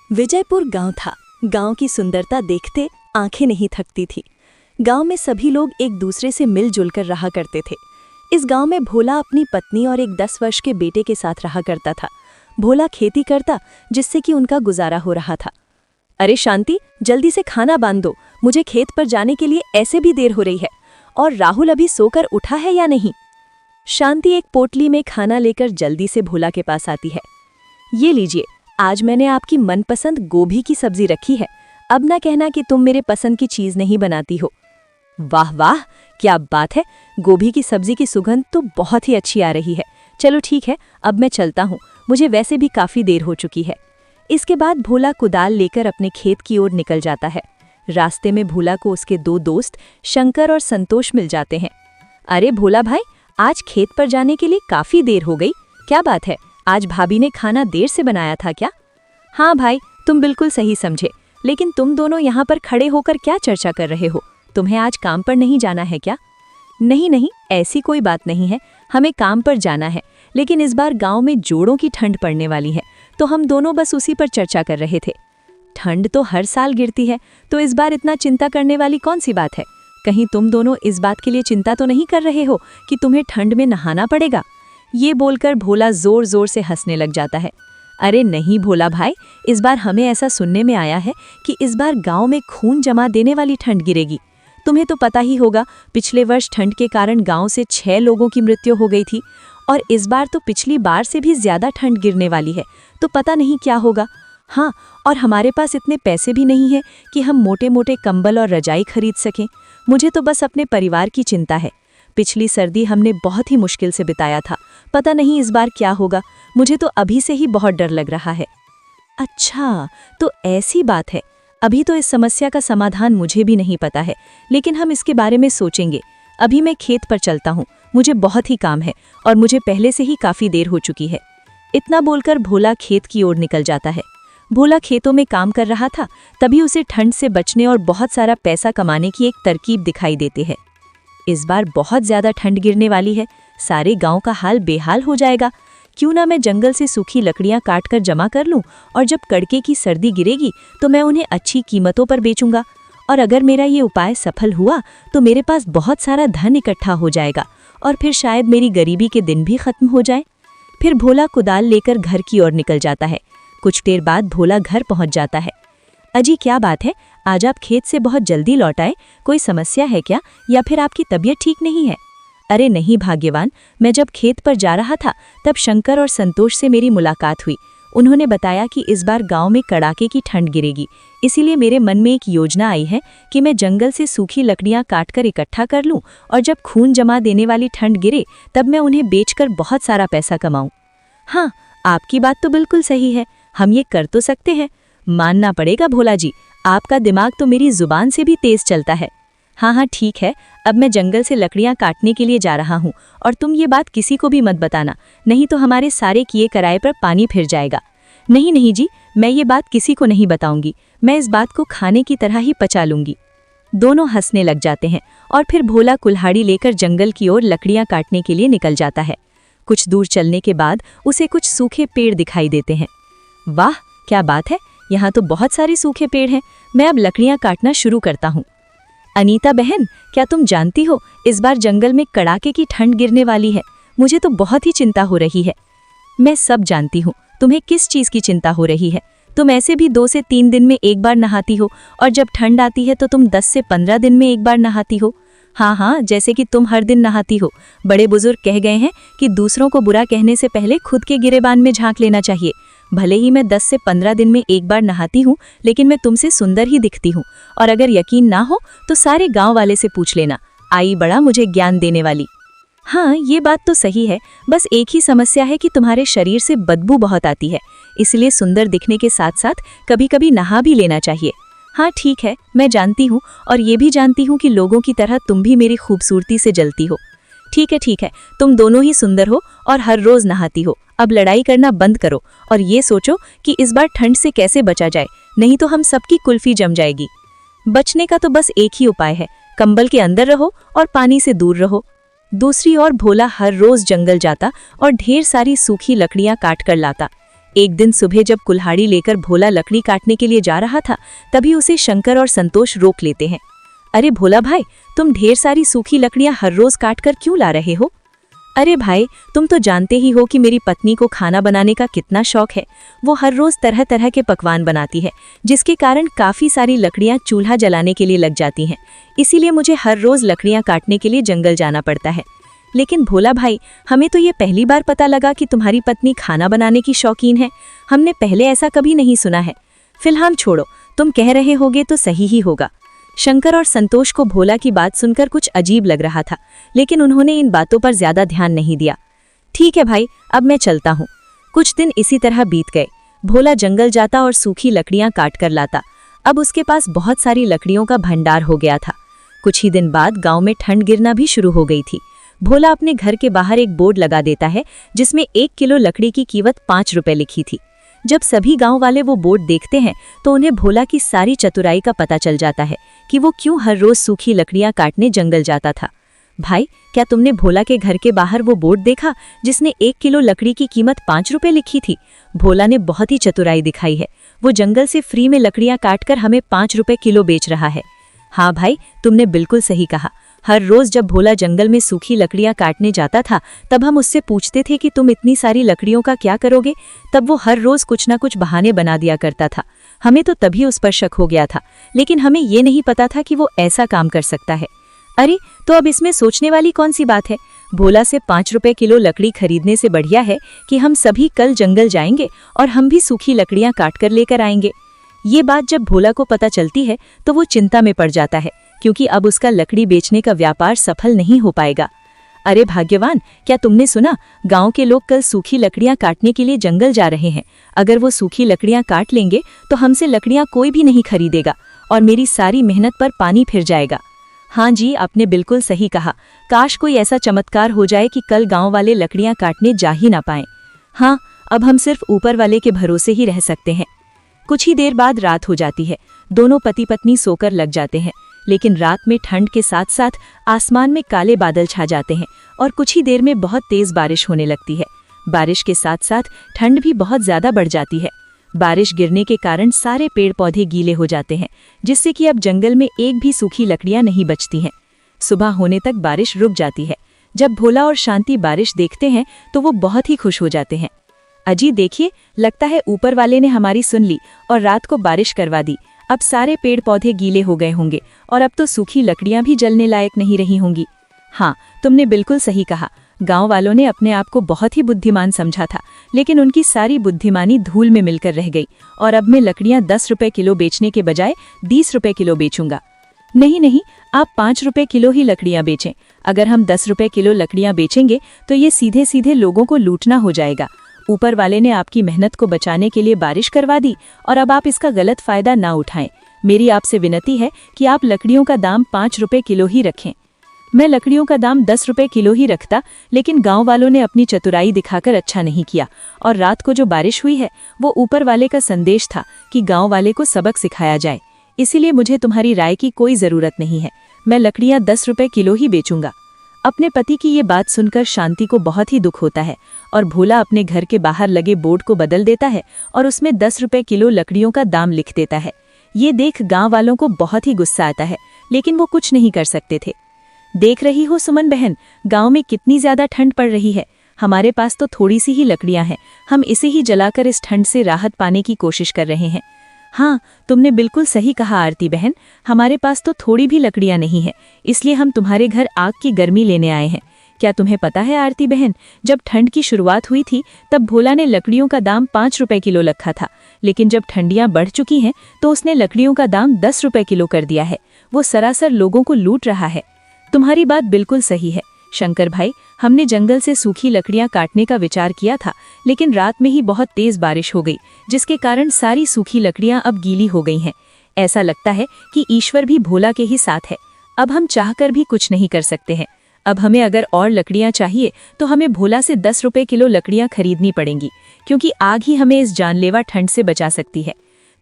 विजयपुर गांव था। गांव की सुंदरता देखते आंखें नहीं थकती थी। गांव में सभी लोग एक दूसरे से मिलजुल कर रहा करते थे। इस गांव में भोला अपनी पत्नी और एक 10 वर्ष के बेटे के साथ रहा करता था। भोला खेती करता, जिससे कि उनका गुजारा हो रहा था। अरे शांति, जल्दी से खाना बांध दो, मुझे खेत पर जाने के लिए ऐसे भी देर हो रही है। और राहुल अभी सोकर उठा है या नहीं? शांति एक पोटली में खाना लेकर जल्दी से भोला के पास आती है। ये लीजिए, आज मैंने आपकी मनपसंद गोभी की सब्जी रखी है। अब ना कहना कि तुम मेरे पसंद की चीज नहीं बनाती हो। वाह वाह, क्या बात है, गोभी की सब्जी की सुगंध तो बहुत ही अच्छी आ रही है। चलो ठीक है, अब मैं चलता हूँ, मुझे वैसे भी काफी देर हो चुकी है। इसके बाद भोला कुदाल लेकर अपने खेत की ओर निकल जाता है। रास्ते में भोला को उसके 2 दोस्त शंकर और संतोष मिल जाते हैं। अरे भोला भाई, आज खेत पर जाने के लिए काफी देर हो गई, क्या बात है? आज भाभी ने खाना देर से बनाया था क्या? हाँ भाई, तुम बिल्कुल सही समझे, लेकिन तुम दोनों यहाँ पर खड़े होकर क्या चर्चा कर रहे हो? तुम्हें आज काम पर नहीं जाना है क्या? नहीं नहीं, ऐसी कोई बात नहीं है, हमें काम पर जाना है, लेकिन इस बार गांव में जोड़ों की ठंड पड़ने वाली है, तो हम दोनों बस उसी पर चर्चा कर रहे थे। ठंड तो हर साल गिरती है, तो इस बार इतना चिंता करने वाली कौन सी बात है? कहीं तुम दोनों इस बात के लिए चिंता तो नहीं कर रहे हो कि तुम्हें ठंड में नहाना पड़ेगा? ये बोलकर भोला जोर जोर से हंसने लग जाता है। अरे नहीं भोला भाई, इस बार हमें ऐसा सुनने में आया है कि इस बार गांव में खून जमा देने वाली ठंड गिरेगी। तुम्हें तो पता ही होगा, पिछले वर्ष ठंड के कारण गांव से 6 लोगों की मृत्यु हो गई थी, और इस बार तो पिछली बार से भी ज्यादा ठंड गिरने वाली है, तो पता नहीं क्या होगा। हाँ, और हमारे पास इतने पैसे भी नहीं है कि हम मोटे मोटे कंबल और रजाई खरीद सकें। मुझे तो बस अपने परिवार की चिंता है। पिछली सर्दी हमने बहुत ही मुश्किल से बिताया था, पता नहीं इस बार क्या होगा। मुझे तो अभी से ही बहुत डर लग रहा है। अच्छा, तो ऐसी बात है। अभी तो इस समस्या का समाधान मुझे भी नहीं पता है, लेकिन हम इसके बारे में सोचेंगे। अभी मैं खेत पर चलता हूँ, मुझे बहुत ही काम है और मुझे पहले से ही काफ़ी देर हो चुकी है। इतना बोलकर भोला खेत की ओर निकल जाता है। भोला खेतों में काम कर रहा था, तभी उसे ठंड से बचने और बहुत सारा पैसा कमाने की एक तरकीब दिखाई देती है। इस बार बहुत ज़्यादा ठंड गिरने वाली है, सारे गांव का हाल बेहाल हो जाएगा। क्यों ना मैं जंगल से सूखी लकड़ियां काट कर जमा कर लूं, और जब कड़के की सर्दी गिरेगी तो मैं उन्हें अच्छी कीमतों पर बेचूंगा। और अगर मेरा ये उपाय सफल हुआ तो मेरे पास बहुत सारा धन इकट्ठा हो जाएगा, और फिर शायद मेरी गरीबी के दिन भी खत्म हो जाए। फिर भोला कुदाल लेकर घर की ओर निकल जाता है। कुछ देर बाद भोला घर पहुंच जाता है। अजी क्या बात है, आज आप खेत से बहुत जल्दी लौट आए, कोई समस्या है क्या, या फिर आपकी तबीयत ठीक नहीं है? अरे नहीं भाग्यवान, मैं जब खेत पर जा रहा था तब शंकर और संतोष से मेरी मुलाकात हुई। उन्होंने बताया कि इस बार गांव में कड़ाके की ठंड गिरेगी, इसीलिए मेरे मन में एक योजना आई है कि मैं जंगल से सूखी लकड़ियां काटकर इकट्ठा कर लूं, और जब खून जमा देने वाली ठंड गिरे तब मैं उन्हें बेचकर बहुत सारा पैसा कमाऊं। हाँ, आपकी बात तो बिल्कुल सही है, हम ये कर तो सकते हैं। मानना पड़ेगा भोला जी, आपका दिमाग तो मेरी जुबान से भी तेज चलता है। हाँ हाँ ठीक है, अब मैं जंगल से लकड़ियां काटने के लिए जा रहा हूँ, और तुम ये बात किसी को भी मत बताना, नहीं तो हमारे सारे किए कराए पर पानी फिर जाएगा। नहीं नहीं जी, मैं ये बात किसी को नहीं बताऊंगी, मैं इस बात को खाने की तरह ही पचा लूंगी। दोनों हंसने लग जाते हैं, और फिर भोला कुल्हाड़ी लेकर जंगल की ओर लकड़ियां काटने के लिए निकल जाता है। कुछ दूर चलने के बाद उसे कुछ सूखे पेड़ दिखाई देते हैं। वाह क्या बात है, यहाँ तो बहुत सारे सूखे पेड़ हैं, मैं अब लकड़ियां काटना शुरू करता हूँ। अनीता बहन, क्या तुम जानती हो, इस बार जंगल में कड़ाके की ठंड गिरने वाली है, मुझे तो बहुत ही चिंता हो रही है। मैं सब जानती हूँ, तुम्हें किस चीज़ की चिंता हो रही है। तुम ऐसे भी 2 से 3 दिन में एक बार नहाती हो, और जब ठंड आती है तो तुम 10 से 15 दिन में एक बार नहाती हो। हाँ हाँ, जैसे कि तुम हर दिन नहाती हो। बड़े बुजुर्ग कह गए हैं कि दूसरों को बुरा कहने से पहले खुद के गिरेबान में झांक लेना चाहिए। भले ही मैं 10 से 15 दिन में एक बार नहाती हूँ, लेकिन मैं तुमसे सुंदर ही दिखती हूँ, और अगर यकीन ना हो तो सारे गांव वाले से पूछ लेना, आई बड़ा मुझे ज्ञान देने वाली। हाँ, ये बात तो सही है, बस एक ही समस्या है कि तुम्हारे शरीर से बदबू बहुत आती है, इसलिए सुंदर दिखने के साथ साथ कभी कभी नहा भी लेना चाहिए। हाँ ठीक है, मैं जानती हूँ, और ये भी जानती हूँ कि लोगों की तरह तुम भी मेरी खूबसूरती से जलती हो। ठीक है, तुम दोनों ही सुंदर हो और हर रोज नहाती हो। अब लड़ाई करना बंद करो और ये सोचो कि इस बार ठंड से कैसे बचा जाए, नहीं तो हम सबकी कुल्फी जम जाएगी। बचने का तो बस एक ही उपाय है, कंबल के अंदर रहो और पानी से दूर रहो। दूसरी ओर भोला हर रोज जंगल जाता और ढेर सारी सूखी लकड़ियां काट कर लाता। एक दिन सुबह जब कुल्हाड़ी लेकर भोला लकड़ी काटने के लिए जा रहा था, तभी उसे शंकर और संतोष रोक लेते हैं। अरे भोला भाई, तुम ढेर सारी सूखी लकड़ियां हर रोज काट कर क्यों ला रहे हो? अरे भाई, तुम तो जानते ही हो कि मेरी पत्नी को खाना बनाने का कितना शौक है। वो हर रोज तरह तरह के पकवान बनाती है, जिसके कारण काफी सारी लकड़ियां चूल्हा जलाने के लिए लग जाती हैं। इसीलिए मुझे हर रोज लकड़ियां काटने के लिए जंगल जाना पड़ता है। लेकिन भोला भाई, हमें तो ये पहली बार पता लगा कि तुम्हारी पत्नी खाना बनाने की शौकीन है। हमने पहले ऐसा कभी नहीं सुना है। फिलहाल छोड़ो, तुम कह रहे होगे तो सही ही होगा। शंकर और संतोष को भोला की बात सुनकर कुछ अजीब लग रहा था, लेकिन उन्होंने इन बातों पर ज्यादा ध्यान नहीं दिया। ठीक है भाई, अब मैं चलता हूँ। कुछ दिन इसी तरह बीत गए। भोला जंगल जाता और सूखी लकड़ियां काट कर लाता। अब उसके पास बहुत सारी लकड़ियों का भंडार हो गया था। कुछ ही दिन बाद गांव में ठंड गिरना भी शुरू हो गई थी। भोला अपने घर के बाहर एक बोर्ड लगा देता है, जिसमें 1 किलो लकड़ी की कीमत 5 रुपए लिखी थी। जब सभी गांव वाले वो बोर्ड देखते हैं तो उन्हें भोला की सारी चतुराई का पता चल जाता है कि वो क्यों हर रोज सूखी लकड़ियां काटने जंगल जाता था। भाई, क्या तुमने भोला के घर के बाहर वो बोर्ड देखा जिसने 1 किलो लकड़ी की कीमत 5 रुपए लिखी थी? भोला ने बहुत ही चतुराई दिखाई है। वो जंगल से फ्री में लकड़ियां काटकर हमें 5 रुपए किलो बेच रहा है। हाँ भाई, तुमने बिल्कुल सही कहा। हर रोज जब भोला जंगल में सूखी लकड़ियां काटने जाता था, तब हम उससे पूछते थे कि तुम इतनी सारी लकड़ियों का क्या करोगे? तब वो हर रोज कुछ ना कुछ बहाने बना दिया करता था। हमें तो तभी उस पर शक हो गया था, लेकिन हमें ये नहीं पता था कि वो ऐसा काम कर सकता है। अरे, तो अब इसमें सोचने वाली कौन सी बात है? भोला से 5 रुपए किलो लकड़ी खरीदने से बढ़िया है कि हम सभी कल जंगल जाएंगे और हम भी सूखी लकड़ियां काट कर लेकर आएंगे। ये बात जब भोला को पता चलती है तो वो चिंता में पड़ जाता है, क्योंकि अब उसका लकड़ी बेचने का व्यापार सफल नहीं हो पाएगा। अरे भाग्यवान, क्या तुमने सुना? गांव के लोग कल सूखी लकड़ियां काटने के लिए जंगल जा रहे हैं। अगर वो सूखी लकड़ियां काट लेंगे तो हमसे लकड़ियां कोई भी नहीं खरीदेगा और मेरी सारी मेहनत पर पानी फिर जाएगा। हाँ जी, आपने बिल्कुल सही कहा। काश कोई ऐसा चमत्कार हो जाए कि कल गांव वाले लकड़ियां काटने जा ही ना पाएं। हाँ, अब हम सिर्फ ऊपर वाले के भरोसे ही रह सकते हैं। कुछ ही देर बाद रात हो जाती है। दोनों पति पत्नी सोकर लग जाते हैं, लेकिन रात में ठंड के साथ साथ आसमान में काले बादल छा जाते हैं और कुछ ही देर में बहुत तेज बारिश होने लगती है। बारिश के साथ साथ ठंड भी बहुत ज्यादा बढ़ जाती है। बारिश गिरने के कारण सारे पेड़ पौधे गीले हो जाते हैं, जिससे कि अब जंगल में एक भी सूखी लकड़ियां नहीं बचती हैं। सुबह होने तक बारिश रुक जाती है। जब भोला और शांति बारिश देखते हैं तो वो बहुत ही खुश हो जाते हैं। अजी देखिए, लगता है ऊपर वाले ने हमारी सुन ली और रात को बारिश करवा दी। अब सारे पेड़ पौधे गीले हो गए होंगे और अब तो सूखी लकड़ियां भी जलने लायक नहीं रही होंगी। हाँ, तुमने बिल्कुल सही कहा। गांव वालों ने अपने आप को बहुत ही बुद्धिमान समझा था, लेकिन उनकी सारी बुद्धिमानी धूल में मिलकर रह गई और अब मैं लकड़ियां 10 रुपए किलो बेचने के बजाय 20 रुपए किलो बेचूंगा। नहीं नहीं, आप 5 रुपए किलो ही लकड़ियां बेचें। अगर हम 10 रुपए किलो लकड़ियां बेचेंगे तो ये सीधे सीधे लोगों को लूटना हो जाएगा। ऊपर वाले ने आपकी मेहनत को बचाने के लिए बारिश करवा दी और अब आप इसका गलत फायदा ना उठाएं। मेरी आपसे विनती है कि आप लकड़ियों का दाम 5 रुपए किलो ही रखें। मैं लकड़ियों का दाम 10 रुपए किलो ही रखता, लेकिन गांव वालों ने अपनी चतुराई दिखाकर अच्छा नहीं किया और रात को जो बारिश हुई है वो ऊपर वाले का संदेश था कि गांव वाले को सबक सिखाया जाए। इसीलिए मुझे तुम्हारी राय की कोई जरूरत नहीं है। मैं लकड़ियां 10 रुपए किलो ही बेचूंगा। अपने पति की ये बात सुनकर शांति को बहुत ही दुख होता है और भोला अपने घर के बाहर लगे बोर्ड को बदल देता है और उसमें 10 रुपए किलो लकड़ियों का दाम लिख देता है। ये देख गांव वालों को बहुत ही गुस्सा आता है, लेकिन वो कुछ नहीं कर सकते थे। देख रही हो सुमन बहन, गांव में कितनी ज्यादा ठंड पड़ रही है। हमारे पास तो थोड़ी सी ही लकड़ियां हैं। हम इसे ही जलाकर इस ठंड से राहत पाने की कोशिश कर रहे हैं। हाँ, तुमने बिल्कुल सही कहा आरती बहन। हमारे पास तो थोड़ी भी लकड़ियां नहीं है, इसलिए हम तुम्हारे घर आग की गर्मी लेने आए हैं। क्या तुम्हें पता है आरती बहन, जब ठंड की शुरुआत हुई थी तब भोला ने लकड़ियों का दाम 5 रुपए किलो रखा था, लेकिन जब ठंडियां बढ़ चुकी हैं तो उसने लकड़ियों का दाम 10 रुपए किलो कर दिया है। वो सरासर लोगों को लूट रहा है। तुम्हारी बात बिल्कुल सही है शंकर भाई। हमने जंगल से सूखी लकड़ियां काटने का विचार किया था, लेकिन रात में ही बहुत तेज बारिश हो गई, जिसके कारण सारी सूखी लकड़ियां अब गीली हो गई हैं। ऐसा लगता है कि ईश्वर भी भोला के ही साथ है। अब हम चाहकर भी कुछ नहीं कर सकते हैं। अब हमें अगर और लकड़ियां चाहिए तो हमें भोला से 10 रुपए किलो लकड़ियां खरीदनी पड़ेंगी, क्योंकि आग ही हमें इस जानलेवा ठंड से बचा सकती है।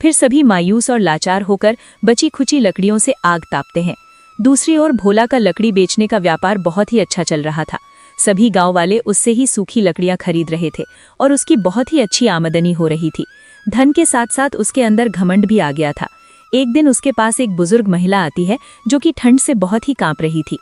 फिर सभी मायूस और लाचार होकर बची खुची लकड़ियों से आग तापते हैं। दूसरी ओर भोला का लकड़ी बेचने का व्यापार बहुत ही अच्छा चल रहा था। सभी गांव वाले उससे ही सूखी लकड़ियां खरीद रहे थे और उसकी बहुत ही अच्छी आमदनी हो रही थी। धन के साथ साथ उसके अंदर घमंड भी आ गया था। एक दिन उसके पास एक बुजुर्ग महिला आती है जो कि ठंड से बहुत ही कांप रही थी।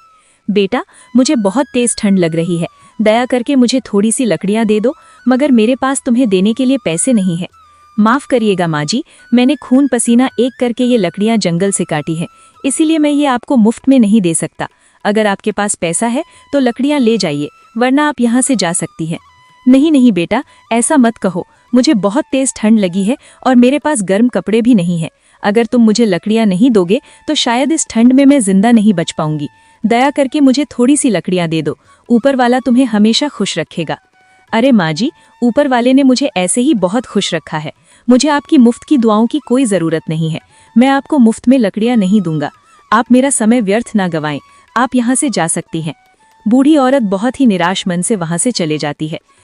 बेटा, मुझे बहुत तेज ठंड लग रही है, दया करके मुझे थोड़ी सी लकड़ियां दे दो, मगर मेरे पास तुम्हें देने के लिए पैसे नहीं है। माफ करिएगा माँ जी, मैंने खून पसीना एक करके ये लकड़ियां जंगल से काटी है, इसीलिए मैं ये आपको मुफ्त में नहीं दे सकता। अगर आपके पास पैसा है तो लकड़ियां ले जाइए, वरना आप यहाँ से जा सकती हैं। नहीं नहीं बेटा, ऐसा मत कहो, मुझे बहुत तेज ठंड लगी है और मेरे पास गर्म कपड़े भी नहीं हैं। अगर तुम मुझे लकड़ियां नहीं दोगे तो शायद इस ठंड में मैं जिंदा नहीं बच पाऊंगी। दया करके मुझे थोड़ी सी लकड़ियां दे दो, ऊपर वाला तुम्हें हमेशा खुश रखेगा। अरे माँ जी, ऊपर वाले ने मुझे ऐसे ही बहुत खुश रखा है, मुझे आपकी मुफ्त की दुआओं की कोई ज़रूरत नहीं है। मैं आपको मुफ्त में लकड़ियां नहीं दूंगा, आप मेरा समय व्यर्थ ना गवाएं, आप यहाँ से जा सकती हैं। बूढ़ी औरत बहुत ही निराश मन से वहाँ से चले जाती है।